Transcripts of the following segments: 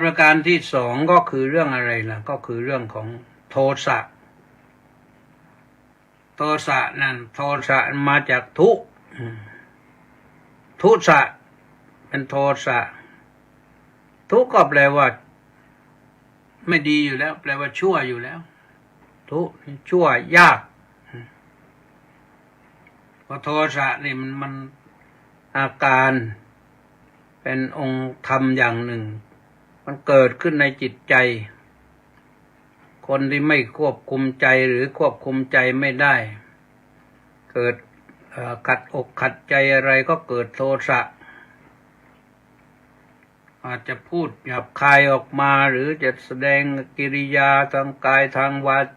ประการที่สองก็คือเรื่องอะไรล่ะก็คือเรื่องของโทสะนั่นโทสะมาจากทุสะเป็นโทสะทุก็แปลว่าไม่ดีอยู่แล้วแปลว่าชั่วอยู่แล้วทุชั่วยากเพราะโทสะนี่มันอาการเป็นองค์ธรรมอย่างหนึ่งมันเกิดขึ้นในจิตใจคนที่ไม่ควบคุมใจหรือควบคุมใจไม่ได้เกิดขัดอกขัดใจอะไรก็เกิดโทสะอาจจะพูดหยาบคายออกมาหรือจะแสดงกิริยาทางกายทางวาจา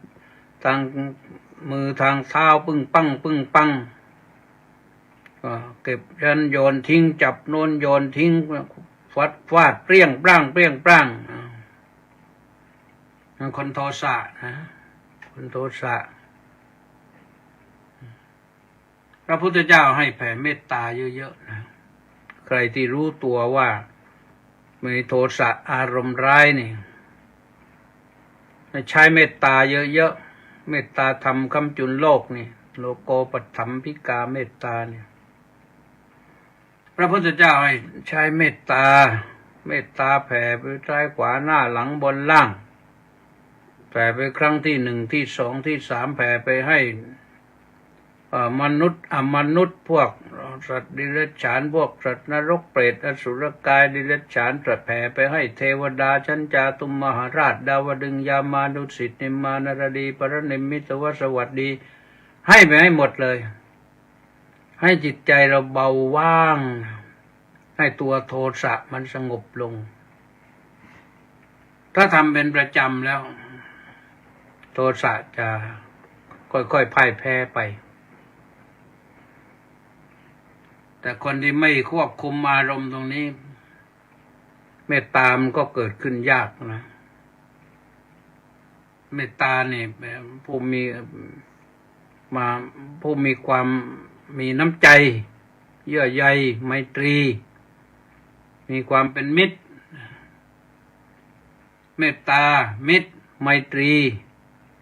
ทางมือทางเท้าปึ้งปังเก็บยันโยนทิ้งจับโน้นโยนทิ้งฟาดเปรี้ยงปร้างคนโทสะนะคนโทสะพระพุทธเจ้าให้แผ่เมตตาเยอะๆนะใครที่รู้ตัวว่ามีโทสะอารมณ์ร้ายนี่ใช้เมตตาเยอะๆเมตตาธรรมคำจุนโลกนี่โลโกปัฏฐัมภิกาเมตตาเนี่ยพระพุทธเจ้าให้ใช้เมตตาแผ่ไปซ้ายขวาหน้าหลังบนล่างแผ่ไปครั้งที่หนึ่งที่สองที่สามแผ่ไปให้มนุษย์มนุษย์พวกสัตว์ดิเรกชันพวกสัตว์นรกเปรตอสุรกายดิเรกชันแผ่ไปให้เทวดาชั้นจาตุมมหาราชดาวดึงยามานุสิตนิมานารดีปรนิมมิตวสวัสดีให้ไปให้หมดเลยให้จิตใจเราเบาว่างให้ตัวโทสะมันสงบลงถ้าทำเป็นประจำแล้วโทสะจะค่อยๆพ่ายแพ้ไปแต่คนที่ไม่ควบคุมอารมณ์ตรงนี้เมตตามันก็เกิดขึ้นยากนะเมตตาเนี่ยผู้มีความมีน้ำใจเยื่อใยไมตรีมีความเป็นมิตรเมตตามิตรไมตรี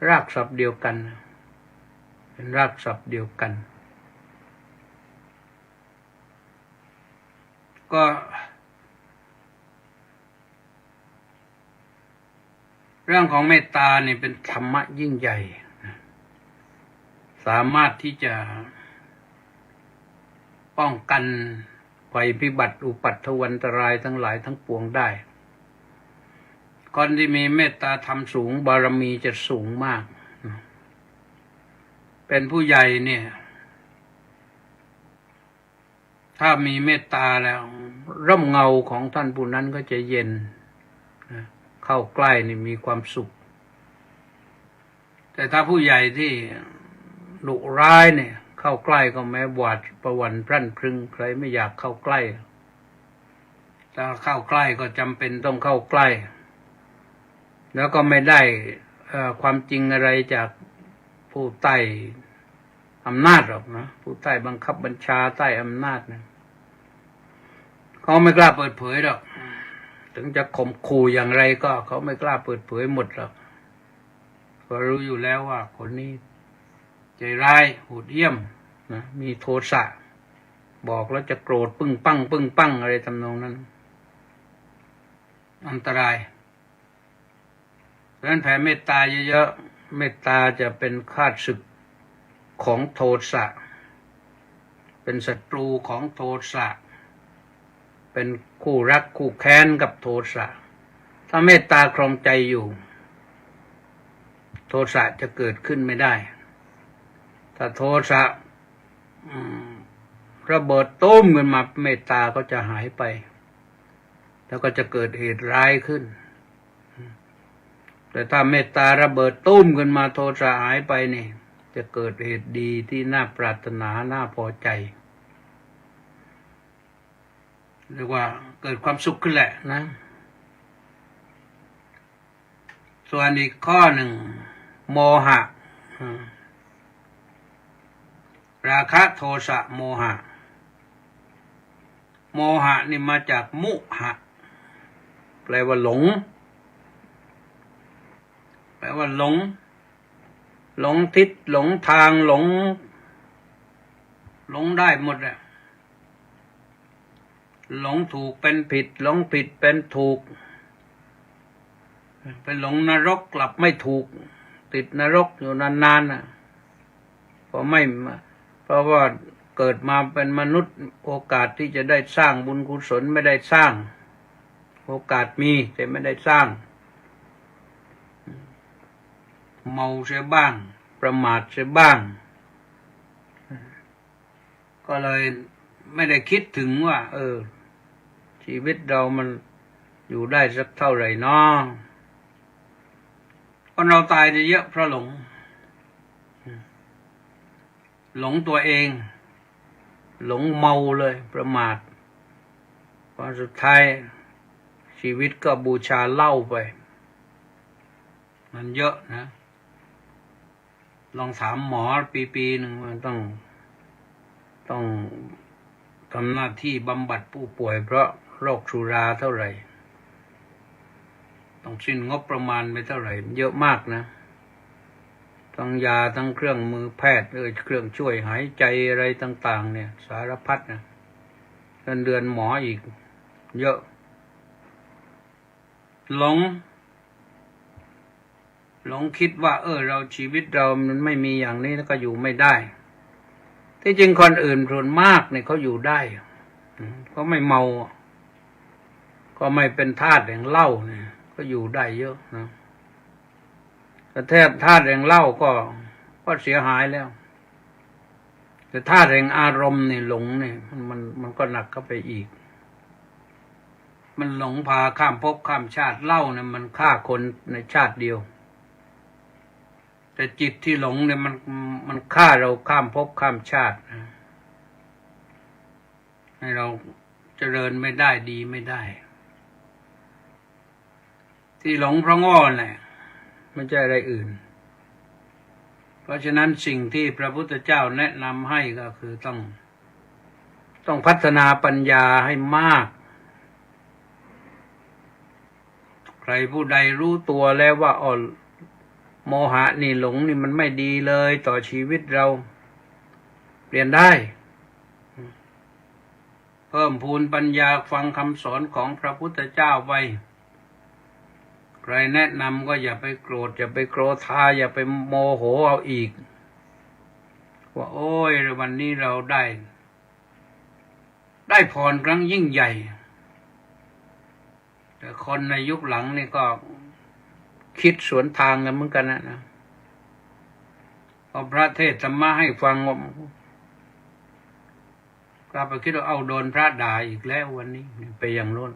รากศัพท์เดียวกันเป็นรากศัพท์เดียวกันก็เรื่องของเมตตาเนี่ยเป็นธรรมะยิ่งใหญ่สามารถที่จะป้องกันภัยพิบัติอุปัตถวันตรายทั้งหลายทั้งปวงได้คนที่มีเมตตาธรรมสูงบารมีจะสูงมากเป็นผู้ใหญ่เนี่ยถ้ามีเมตตาแล้วร่มเงาของท่านผู้นั้นก็จะเย็นเข้าใกล้นี่มีความสุขแต่ถ้าผู้ใหญ่ที่ดุร้ายเนี่ยเข้าใกล้ก็แม้หวาดประหวั่นพรั่นพรึงใครไม่อยากเข้าใกล้ถ้าเข้าใกล้ก็จำเป็นต้องเข้าใกล้แล้วก็ไม่ได้ความจริงอะไรจากผู้ใต้อำนาจหรอกนะผู้ใต้บังคับบัญชาใต้อำนาจนะเขาไม่กล้าเปิดเผยหรอกถึงจะข่มขู่อย่างไรก็เขาไม่กล้าเปิดเผยหมดหรอกก็รู้อยู่แล้วว่าคนนี้ใจร้ายโหดเหี้ยมนะมีโทสะบอกแล้วจะโกรธปึ้งปังอะไรทำนองนั้นอันตรายเพราะฉะนั้นแผ่เมตตาเยอะๆเมตตาจะเป็นข้าศึกของโทสะเป็นศัตรูของโทสะเป็นคู่รักคู่แค้นกับโทสะถ้าเมตตาครองใจอยู่โทสะจะเกิดขึ้นไม่ได้ถ้าโทสะระเบิดตุ้มขึ้นมาเมตตาก็จะหายไปแล้วก็จะเกิดเหตุร้ายขึ้นแต่ถ้าเมตตาระเบิดตุ้มขึ้นมาโทสะหายไปนี่จะเกิดเหตุดีที่น่าปรารถนาน่าพอใจเรียกว่าเกิดความสุขขึ้นแหละนะส่วนอีกข้อหนึ่งโมหะราคะโทสะโมหะนี่มาจากมุหะ แปลว่าหลงแปลว่าหลงทิศหลงทางหลงได้หมดอะหลงถูกเป็นผิดหลงผิดเป็นถูกไปหลงนรกกลับไม่ถูกติดนรกอยู่นานๆน่ะเพราะว่าเกิดมาเป็นมนุษย์โอกาสที่จะได้สร้างบุญกุศลไม่ได้สร้างโอกาสมีแต่ไม่ได้สร้างเมาเสียบ้างประมาทเสียบ้างก็เลยไม่ได้คิดถึงว่าชีวิตเรามันอยู่ได้สักเท่าไหร่น้อคนเราตายจะเยอะเพราะหลงตัวเองหลงเมาเลยประมาทพอสุดท้ายชีวิตก็บูชาเหล้าไปมันเยอะนะลองถามหมอปีหนึ่งมันต้องทำหน้าที่บำบัดผู้ป่วยเพราะโรคสุราเท่าไหร่ต้องสิ้นงบประมาณไปเท่าไหร่เยอะมากนะทั้งยาทั้งเครื่องมือแพทย์เครื่องช่วยหายใจอะไรต่างๆเนี่ยสารพัดนะเงินเดือนหมออีกเยอะหลงคิดว่าเราชีวิตเรามันไม่มีอย่างนี้แล้วก็อยู่ไม่ได้ที่จริงคนอื่นส่วนมากเนี่ยเขาอยู่ได้เขาไม่เมาก็ไม่เป็นทาสแห่งเหล้าเนี่ยก็อยู่ได้เยอะนะแต่แทบธาตุแห่งเหล้าก็เสียหายแล้วแต่ธาตุแห่งอารมณ์เนี่ยหลงเนี่ยมันก็หนักเข้าไปอีกมันหลงพาข้ามภพข้ามชาติเหล้าเนี่ยมันฆ่าคนในชาติเดียวแต่จิตที่หลงเนี่ยมันฆ่าเราข้ามภพข้ามชาติให้เราเจริญไม่ได้ดีไม่ได้ที่หลงเพราะโง่แหละไม่ใช่อะไรอื่นเพราะฉะนั้นสิ่งที่พระพุทธเจ้าแนะนำให้ก็คือต้องพัฒนาปัญญาให้มากใครผู้ใดรู้ตัวแล้วว่าโมหะนี่หลงนี่มันไม่ดีเลยต่อชีวิตเราเปลี่ยนได้เพิ่มพูนปัญญาฟังคำสอนของพระพุทธเจ้าไว้ใครแนะนำก็อย่าไปโกรธอย่าไปโกรธาอย่าไปโมโหเอาอีกว่าโอ้ยวันนี้เราได้พรครั้งยิ่งใหญ่แต่คนในยุคหลังนี่ก็คิดสวนทางกันเหมือนกันนะพอพระเทศธรรมะให้ฟังก็ไปคิดว่าเอาโดนพระด่าอีกแล้ววันนี้ไปอย่างโน้น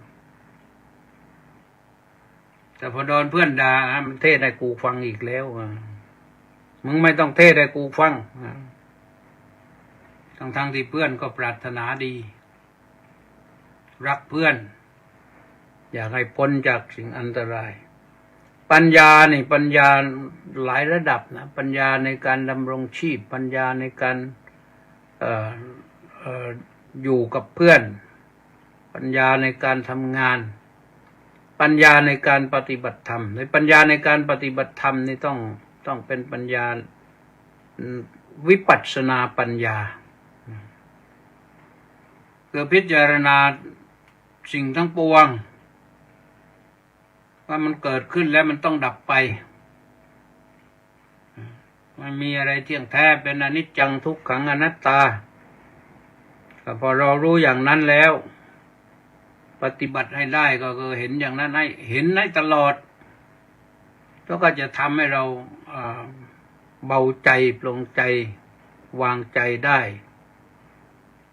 แต่พอโดนเพื่อนด่ามันเทศให้กูฟังอีกแล้วมึงไม่ต้องเทศให้กูฟังทั้งที่เพื่อนก็ปรารถนาดีรักเพื่อนอยากให้พ้นจากสิ่งอันตรายปัญญาหลายระดับนะปัญญาในการดำรงชีพปัญญาในการอยู่กับเพื่อนปัญญาในการทำงานปัญญาในการปฏิบัติธรรมในปัญญาในการปฏิบัติธรรมนี่ต้องเป็นปัญญาวิปัสสนาปัญญาคือพิจารณาสิ่งทั้งปวงว่ามันเกิดขึ้นแล้วมันต้องดับไปมันมีอะไรเที่ยงแท้เป็นอนิจจังทุกขังอนัตตาพอเรารู้อย่างนั้นแล้วปฏิบัติให้ได้ก็คือเห็นอย่างนั้นให้เห็นให้ตลอดแล้วก็จะทำให้เราเบาใจปลงใจวางใจได้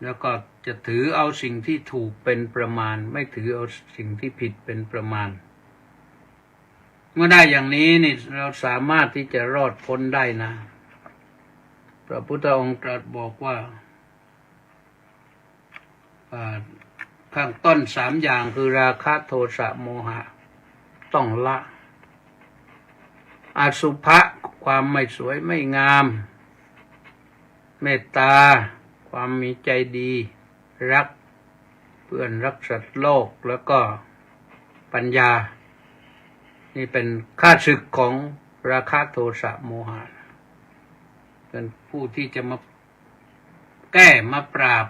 แล้วก็จะถือเอาสิ่งที่ถูกเป็นประมาณไม่ถือเอาสิ่งที่ผิดเป็นประมาณเมื่อได้อย่างนี้นี่เราสามารถที่จะรอดพ้นได้นะพระพุทธองค์ตรัสบอกว่าข้างต้น3อย่างคือราคะโทสะโมหะต้องละอสุภะความไม่สวยไม่งามเมตตาความมีใจดีรักเพื่อนรักสัตว์โลกแล้วก็ ปัญญานี่เป็นข้าศึกของราคะโทสะโมหะเป็นผู้ที่จะมาแก้มาปราบ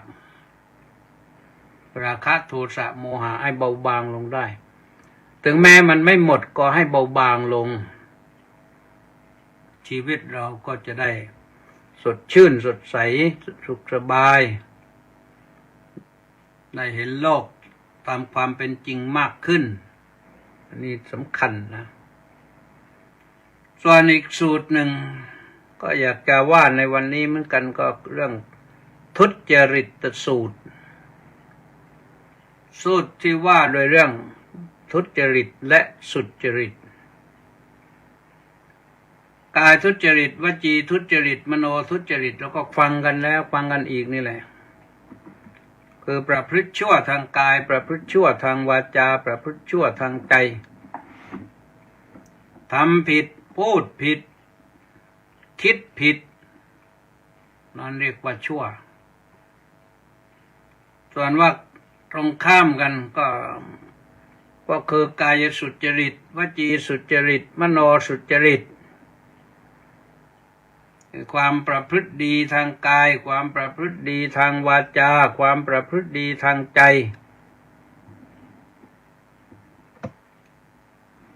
ราคะโทสะโมหะให้เบาบางลงได้ถึงแม้มันไม่หมดก็ให้เบาบางลงชีวิตเราก็จะได้สดชื่นสดใสสุขสบายได้เห็นโลกตามความเป็นจริงมากขึ้นอันนี้สำคัญนะส่วนอีกสูตรหนึ่งก็อยากจะว่าในวันนี้เหมือนกันก็เรื่องทุจริตสูตรที่ว่าโดยเรื่องทุจริตและสุจริตกายทุจริตวจีทุจริตมโนทุจริตแล้วก็ฟังกันแล้วฟังกันอีกนี่แหละคือประพฤติชั่วทางกายประพฤติชั่วทางวาจาประพฤติชั่วทางใจทำผิดพูดผิดคิดผิดนั่นเรียกว่าชั่วส่วนว่าตรงข้ามกันก็คือกายสุจริตวจีสุจริตมโนสุจริตความประพฤติดีทางกายความประพฤติดีทางวาจาความประพฤติดีทางใจ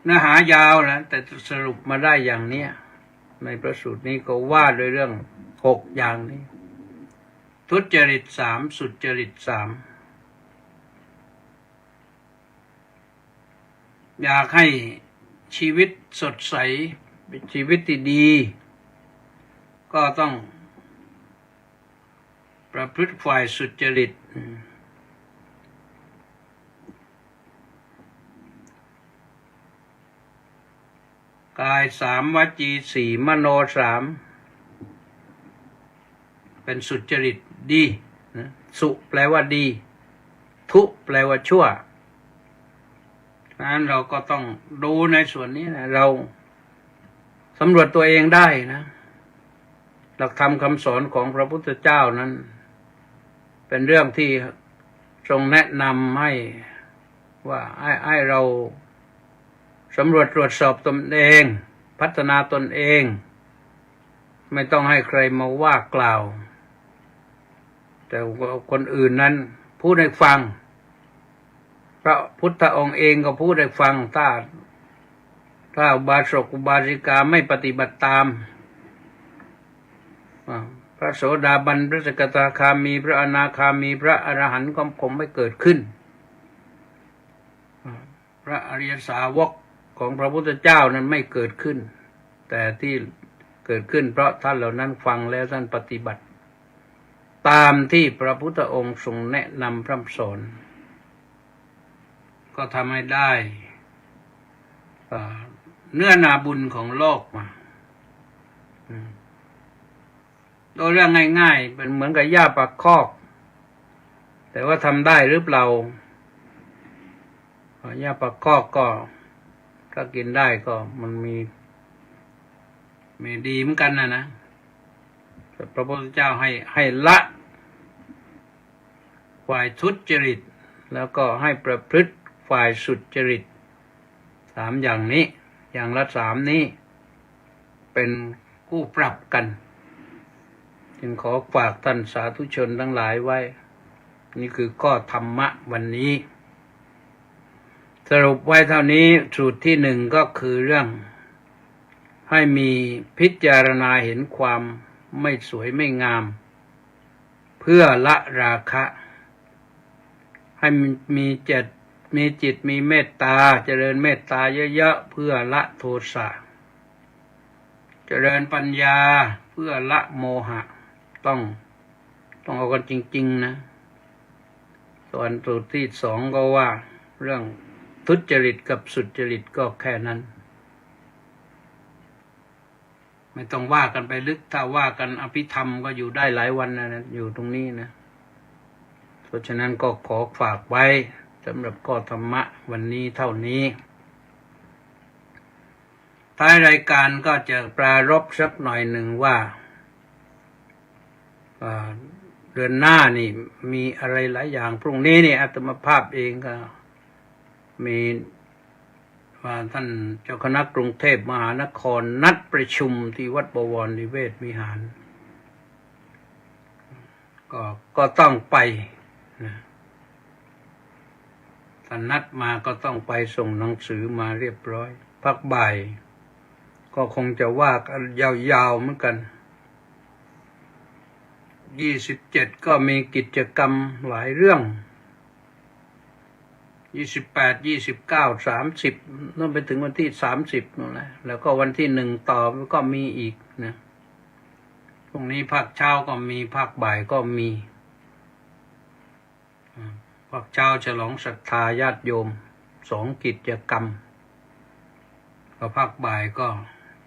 เนื้อหายาวนะแต่สรุปมาได้อย่างนี้ในพระสูตรนี้ก็ว่าโดยเรื่อง6อย่างนี้ทุจริต3สุจริต3อยากให้ชีวิตสดใสเป็นชีวิตที่ดีก็ต้องประพฤติฝ่ายสุจริตกาย3วจี4มโน3เป็นสุจริตดีสุแปลว่าดีทุแปลว่าชั่วฉะนั้นเราก็ต้องดูในส่วนนี้นะเราสำรวจตัวเองได้นะหลักธรรมคำสอนของพระพุทธเจ้านั้นเป็นเรื่องที่ทรงแนะนำให้ว่าให้เราสำรวจตรวจสอบตนเองพัฒนาตนเองไม่ต้องให้ใครมาว่ากล่าวแต่คนอื่นนั้นพูดให้ฟังพระพุทธองค์เองก็พูดให้ฟังถ้าอุบาสกอุบาสิกาไม่ปฏิบัติตามพระโสดาบันพระสกทาคามีพระอนาคามีพระอรหันต์ก็คงไม่เกิดขึ้นพระอริยสาวกของพระพุทธเจ้านั้นไม่เกิดขึ้นแต่ที่เกิดขึ้นเพราะท่านเหล่านั้นฟังแล้วท่านปฏิบัติตามที่พระพุทธองค์ทรงแนะนำพร่ำสอนก็ทำให้ได้เนื้อนาบุญของโลกมาโดยเรื่องง่ายๆเป็นเหมือนกับหญ้าปักคอกแต่ว่าทำได้หรือเปล่าหญ้าปักคอกก็ถ้ากินได้ก็มันมีดีเหมือนกันนะพระพุทธเจ้าให้ละฝ่ายทุจริตแล้วก็ให้ประพฤติฝ่ายสุจริต3อย่างนี้อย่างละ3นี้เป็นคู่ปรับกันจึงขอฝากท่านสาธุชนทั้งหลายไว้นี่คือข้อธรรมะวันนี้สรุปไว้เท่านี้สูตรที่1ก็คือเรื่องให้มีพิจารณาเห็นความไม่สวยไม่งามเพื่อละราคะให้มีจิตมีเมตตาเจริญเมตตาเยอะๆเพื่อละโทสะเจริญปัญญาเพื่อละโมหะต้องเอากันจริงๆนะส่วนสูตรที่2ก็ว่าเรื่องทุจริตกับสุจริตก็แค่นั้นไม่ต้องว่ากันไปลึกถ้าว่ากันอภิธรรมก็อยู่ได้หลายวันนะอยู่ตรงนี้นะเพราะฉะนั้นก็ขอฝากไว้สำหรับข้อธรรมะวันนี้เท่านี้ท้ายรายการก็จะปรารภสักหน่อยหนึ่งว่าเดือนหน้านี่มีอะไรหลายอย่างพรุ่งนี้นี่อาตมาภาพเองก็มี ว่าท่านเจ้าคณะกรุงเทพมหานครนัดประชุมที่วัดบวรนิเวศวิหารก็ต้องไปนะท่านนัดมาก็ต้องไปส่งหนังสือมาเรียบร้อยพักบ่ายก็คงจะว่ากันยาวๆเหมือนกัน27ก็มีกิจกรรมหลายเรื่อง28 29 30นั่นไปถึงวันที่30นั่นแหละแล้วก็วันที่1ต่อก็มีอีกนะพรุ่งนี้ภาคเช้าก็มีภาคบ่ายก็มีภาคเช้าฉลองศรัทธาญาติโยม2กิจกรรมก็ภาคบ่ายก็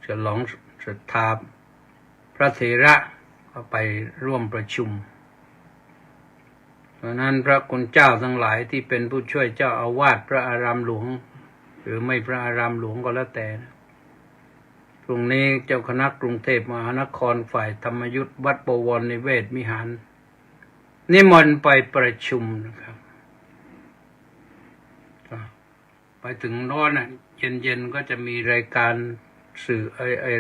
ฉลองศรัทธาพระเถระก็ไปร่วมประชุมเพราะนั้นพระคุณเจ้าทั้งหลายที่เป็นผู้ช่วยเจ้าอาวาสพระอารามหลวงหรือไม่พระอารามหลวงก็แล้วแต่พรุ่งนี้เจ้าคณะกรุงเทพมหานครฝ่ายธรรมยุทธวัดบวรนิเวศวิหารนิมนต์ไปประชุมนะครับไปถึงโน้นเย็นๆก็จะมีรายการสื่อ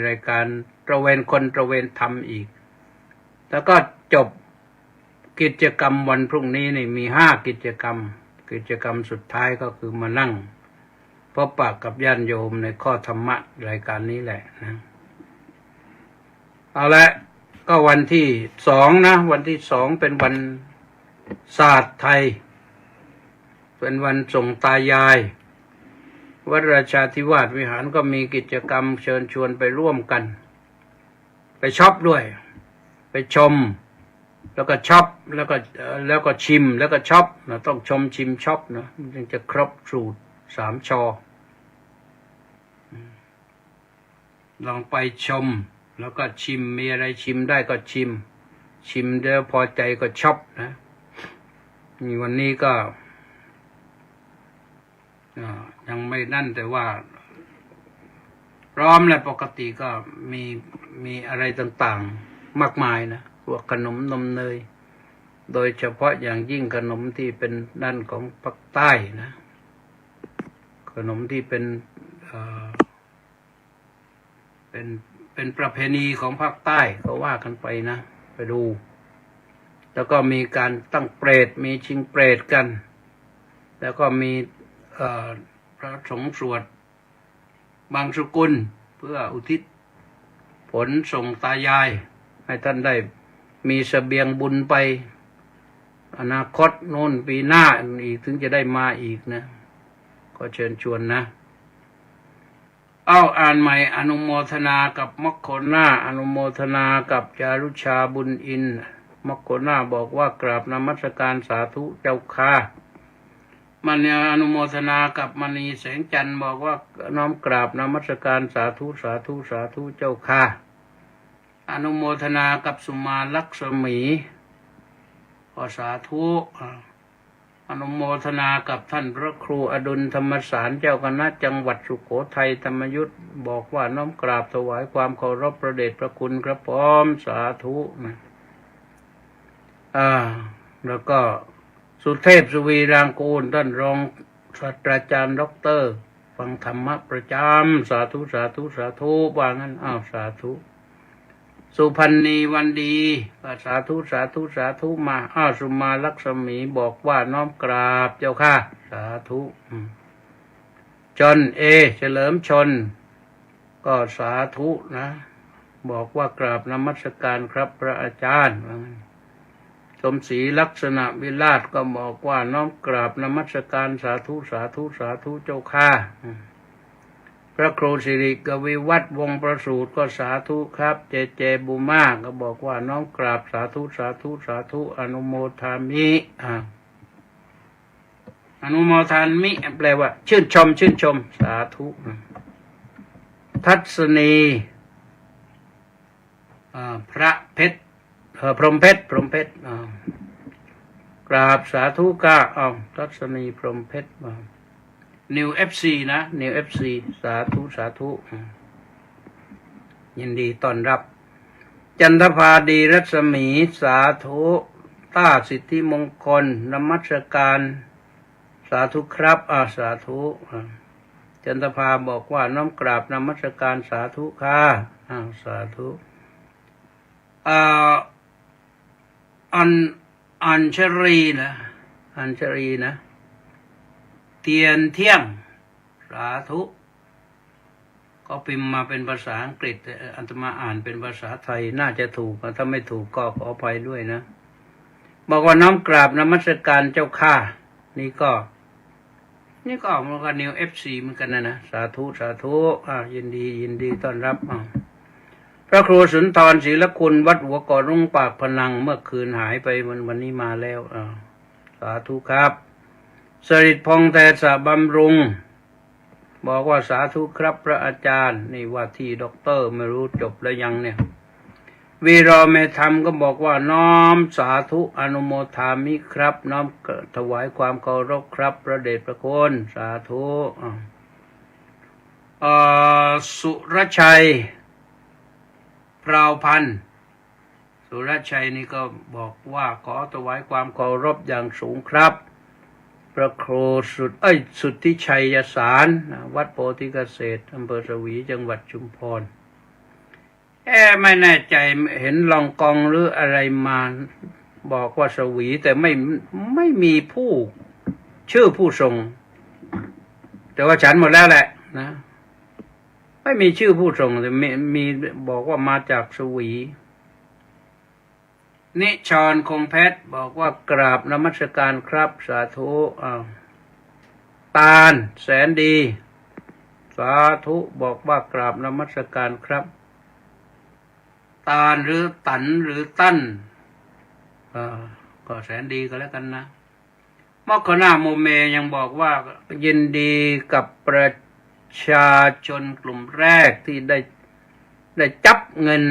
รายการตระเวนคนตระเวนธรรมอีกแล้วก็จบกิจกรรมวันพรุ่งนี้นี่มี5กิจกรรมสุดท้ายก็คือมานั่งพบปะกับญาติโยมในข้อธรรมะรายการนี้แหละนะเอาละก็วันที่2นะวันที่2เป็นวันศาสตร์ไทยเป็นวันส่งตายายวัดราชาธิวาสวิหารก็มีกิจกรรมเชิญชวนไปร่วมกันไปช็อปด้วยไปชมแล้วก็ช็อปแล้วก็ชิมแล้วก็ช็อปนะต้องชมชิมช็อปนะมันจึงจะครบสูตร3 ชลองไปชมแล้วก็ชิมมีอะไรชิมได้ก็ชิมแล้วพอใจก็ช็อปนะนี่วันนี้ก็ยังไม่นั่นแต่ว่าพร้อมและปกติก็มีอะไรต่างๆมากมายนะพวกขนมนมเนยโดยเฉพาะอย่างยิ่งขนมที่เป็นด้านของภาคใต้นะขนมที่เป็นประเพณีของภาคใต้เขาว่ากันไปนะไปดูแล้วก็มีการตั้งเปรตมีชิงเปรตกันแล้วก็มีพระสงฆ์สวดบางสกุลเพื่ออุทิศผลส่งตายายให้ท่านได้มีเสบียงบุญไปอนาคตโน่นปีหน้าอีกถึงจะได้มาอีกนะก็เชิญชวนนะอ่านใหม่อนุโมทนากับมัคโคนาอนุโมทนากับจารุชาบุญอินมัคโคนาบอกว่ากราบนมัสการสาธุเจ้าค่ะมันเนี่ยอนุโมทนากับมณีแสงจันทร์บอกว่าน้อมกราบนมัสการสาธุสาธุสาธุเจ้าค่ะอนุโมทนากับสุมาลักษมีขอสาธุอนุโมทนากับท่านพระครูอดุลธรรมสารเจ้าคณะจังหวัดสุโขทัยธรรมยุทธบอกว่าน้อมกราบถวายความเคารพพระเดชพระคุณครับพร้อมสาธุนะแล้วก็สุเทพสุวีรางกูลท่านรองศาสตราจารย์ด็อกเตอร์ฟังธรรมะประจำสาธุสาธุสาธุว่างั้นสาธุสุพรรณีวันดีสาธุสาธุสาธุมาสุมาลักษมีบอกว่าน้อมกราบเจ้าค่ะสาธุจนเฉลิมชนก็สาธุนะบอกว่ากราบนมัสการครับพระอาจารย์สมศรีลักษณะวิราชก็บอกว่าน้อมกราบนมัสการสาธุสาธุสาธุเจ้าค่ะพระครูสิริกวิวัฒน์วงประสูติก็สาธุครับเจบุมาก็บอกว่าน้อมกราบสาธุสาธุสาธุอนุโมทามิอนุโมทามิแปลว่าชื่นชมสาธุทัศนีพระเพชรพรหมเพชรกราบสาธุก้าทัศนีพรหมเพชรนิวFC นะนิวFC สาธุสาธุยินดีต้อนรับจันทภาดีรัศมีสาธุต้าสิทธิมงคลนมัสการสาธุครับสาธุ จันทภาบอกว่าน้อมกราบนมัสการสาธุค่ะสาธุอัญชรีนะเตียนเที่ยงสาธุก็พิมพ์มาเป็นภาษาอังกฤษอาตมาอ่านเป็นภาษาไทยน่าจะถูกถ้าไม่ถูกก็ขออภัยด้วยนะบอกว่าน้อมกราบนมัสการเจ้าข้านี่ก็มันก็นิวFCเหมือนกันนะสาธุยินดีต้อนรับพระครูสุนทรศีลคุณวัดหัวก่อรุ่งปากพนังเมื่อคืนหายไปวันนี้มาแล้วสาธุครับสริตพงษ์แต่สะบำรุงบอกว่าสาธุครับพระอาจารย์นี่ว่าที่ด็อกเตอร์ไม่รู้จบแล้วยังเนี่ยวีรอเมธรรมก็บอกว่าน้อมสาธุอนุโมทามิครับน้อมถวายความเคารพครับพระเดชพระคุณสาธุสุรชัยพราวพันธ์สุรชัยนี่ก็บอกว่าขอถวายความเคารพอย่างสูงครับพระครูสุทธิชัยสารวัดโพธิเกษตรอำเภอสวีจังหวัดชุมพรไม่แน่ใจเห็นลองกองหรืออะไรมาบอกว่าสวีแต่ไม่มีผู้ชื่อผู้ทรงแต่ว่าฉันหมดแล้วแหละนะไม่มีชื่อผู้ทรงแต่มีบอกว่ามาจากสวีนิชรคงเพชรบอกว่ากราบนมัสการครับสาธุตาลแสนดีสาธุบอกว่ากราบนมัสการครับตาลหรือตันหรือตั้นก็แสนดีก็แล้วกันนะมอคนาโมเมยังบอกว่ายินดีกับประชาชนกลุ่มแรกที่ได้จับเงิน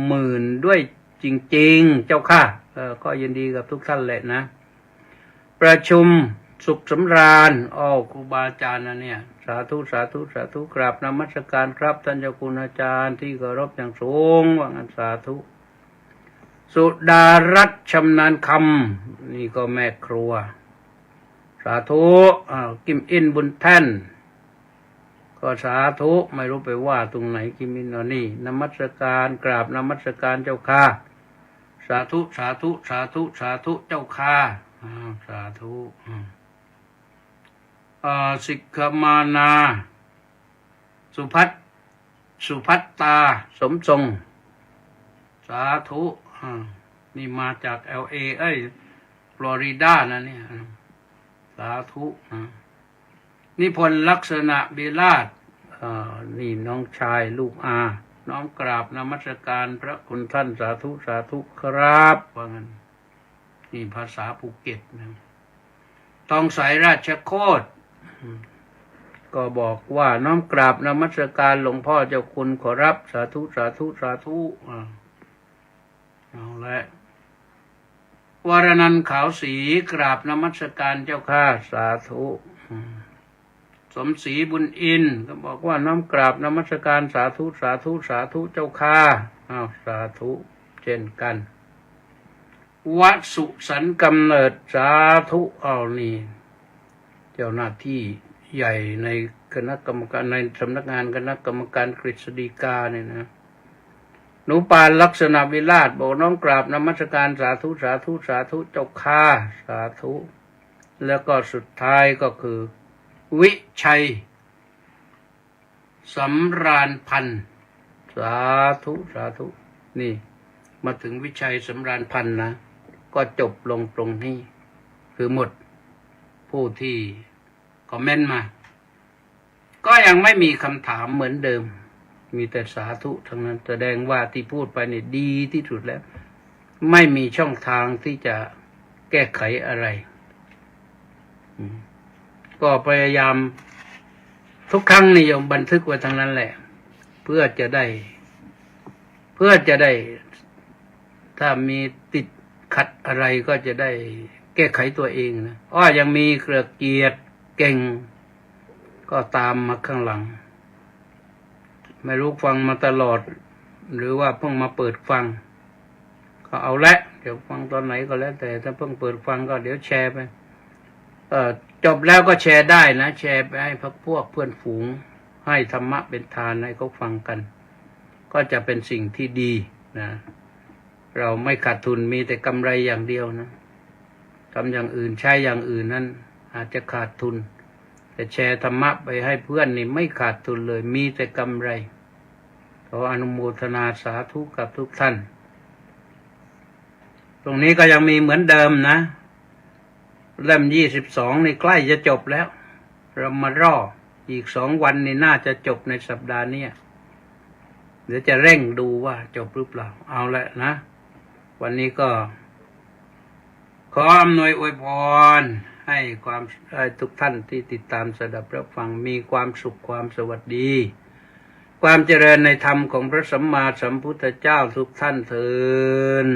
10,000ด้วยจริงๆเจ้าค่ะก็ยินดีกับทุกท่านแหละนะประชุมสุขสำราญครูบาอาจารย์นะเนี่ยสาธุกราบนมัสการครับท่านเจ้าคุณอาจารย์ที่เคารพอย่างสูงว่างั้นสาธุสุดารัตน์ชำนาญคำนี่ก็แม่ครัวสาธุกิมอินบุญแท่นก็สาธุไม่รู้ไปว่าตรงไหนกิมอินนี่นมัสการกราบนมัสการเจ้าค่ะสาธุเจ้าค่ะสาธุสิกขมานาสุพัตตาสมทรงสาธุนี่มาจาก LA ฟลอริดานะเนี่ยสาธุนิพนธ์ลักษณะเบลาศนี่น้องชายลูกอาน้อมกราบนมัสการพระคุณท่านสาธุครับว่างั้นนี่ภาษาภูเก็ตนะต้องสายราชโคตรก็บอกว่าน้อมกราบนมัสการหลวงพ่อเจ้าคุณขอรับสาธุเอาละวรนันท์ขาวศรีกราบนมัสการเจ้าข้าสาธุสมศรีบุญอินก็บอกว่าน้อมกราบนมัสการสาธุเจ้าข้าสาธุเช่นกันวัดสุสันต์กำเนิดสาธุนี่เจ้าหน้าที่ใหญ่ในคณะกรรมการในสำนักงานคณะกรรมการกฤษฎีกาเนี่ยนะหนูปานลักษณะวิราชบอกน้อมกราบนมัสการสาธุเจ้าข้าสาธุแล้วก็สุดท้ายก็คือวิชัยสำราญพันธ์สาธุนี่มาถึงวิชัยสำราญพันธ์นะก็จบลงตรงนี้คือหมดผู้ที่คอมเมนต์มาก็ยังไม่มีคำถามเหมือนเดิมมีแต่สาธุทั้งนั้นแสดงว่าที่พูดไปนี่ดีที่สุดแล้วไม่มีช่องทางที่จะแก้ไขอะไรก็พยายามทุกครั้งนิยมบันทึกไว้ทั้งนั้นแหละเพื่อจะได้ถ้ามีติดขัดอะไรก็จะได้แก้ไขตัวเองนะยังมีเกลือเกียรติเก่งก็ตามมาข้างหลังไม่รู้ฟังมาตลอดหรือว่าเพิ่งมาเปิดฟังก็เอาละเดี๋ยวฟังตอนไหนก็แล้วแต่ถ้าเพิ่งเปิดฟังก็เดี๋ยวแชร์ไป จบแล้วก็แชร์ได้นะแชร์ไปให้พรรคพวกเพื่อนฝูงให้ธรรมะเป็นทานให้เขาฟังกันก็จะเป็นสิ่งที่ดีนะเราไม่ขาดทุนมีแต่กำไรอย่างเดียวนะทำอย่างอื่นใช้อย่างอื่นนั้นอาจจะขาดทุนแต่แชร์ธรรมะไปให้เพื่อนนี่ไม่ขาดทุนเลยมีแต่กำไรขออนุโมทนาสาธุกับทุกท่านตรงนี้ก็ยังมีเหมือนเดิมนะเล่ม22นี่ใกล้จะจบแล้วเรามารออีก2 วันนี่น่าจะจบในสัปดาห์นี้เดี๋ยวจะเร่งดูว่าจบหรือเปล่าเอาละนะวันนี้ก็ขออำนวยอวยพรให้ทุกท่านที่ติดตามสดับรับฟังมีความสุขความสวัสดีความเจริญในธรรมของพระสัมมาสัมพุทธเจ้าทุกท่านเถิด